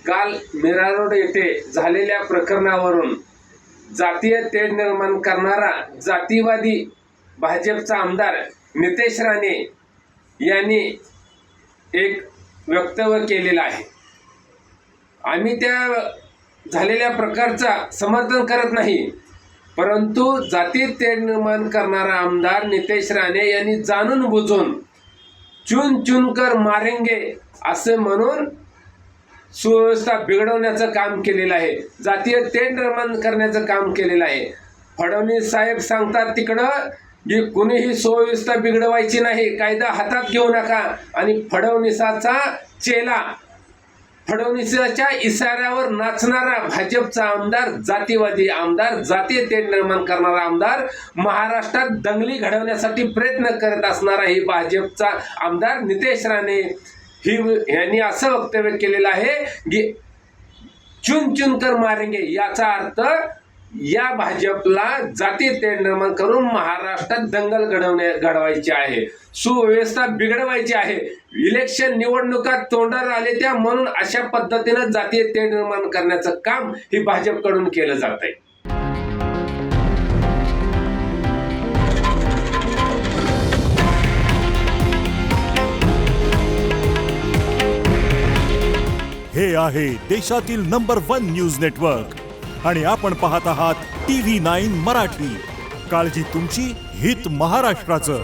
काल मीरा रोड येथे झालेल्या प्रकरणावरून जातीय तेढ निर्माण करणारा जातीवादी भाजपचा आमदार नितेश राणे यांनी एक वक्तव्य केलेलं आहे। आम्ही त्या झालेल्या प्रकारचा समर्थन करत नाही, परंतु जातीय तेढ निर्माण करणारा आमदार नितेश राणे यांनी जाणून बुजून चुन चुन कर मारेंगे असे म्हणून सुव्यवस्था बिघडवण्याचं काम केलेलं आहे, जातीय तेढ निर्माण करण्याचं काम केलेलं आहे। फडणवीस साहेब सांगतात तिकडं की कुणीही सुव्यवस्था बिघडवायची नाही, कायदा हातात घेऊ नका, आणि फडणवीसाचा चेला, फडणवीसाच्या इशाऱ्यावर नाचणारा भाजपचा आमदार, जातीवादी आमदार, जातीय तेढ निर्माण करणारा आमदार, महाराष्ट्रात दंगली घडवण्यासाठी प्रयत्न करत असणारा ही भाजपचा आमदार नितेश राणे यांनी असं वक्तव्य केलेलं आहे की चुन चुन कर मारेंगे, याचा अर्थ या भाजपला जातीय तेढ निर्माण करून महाराष्ट्रात दंगल घडवायची आहे, सुव्यवस्था बिघडवायची आहे, इलेक्शन निवडणुका तोंडावर आले त्या म्हणून अशा पद्धतीनं जातीय तेढ निर्माण करण्याचं काम ही भाजपकडून केलं जात आहे। हे आहे देशातील नंबर 1 न्यूज नेटवर्क आणि आपण पाहत आहात TV9 मराठी। काळजी तुमची, हित महाराष्ट्राचं।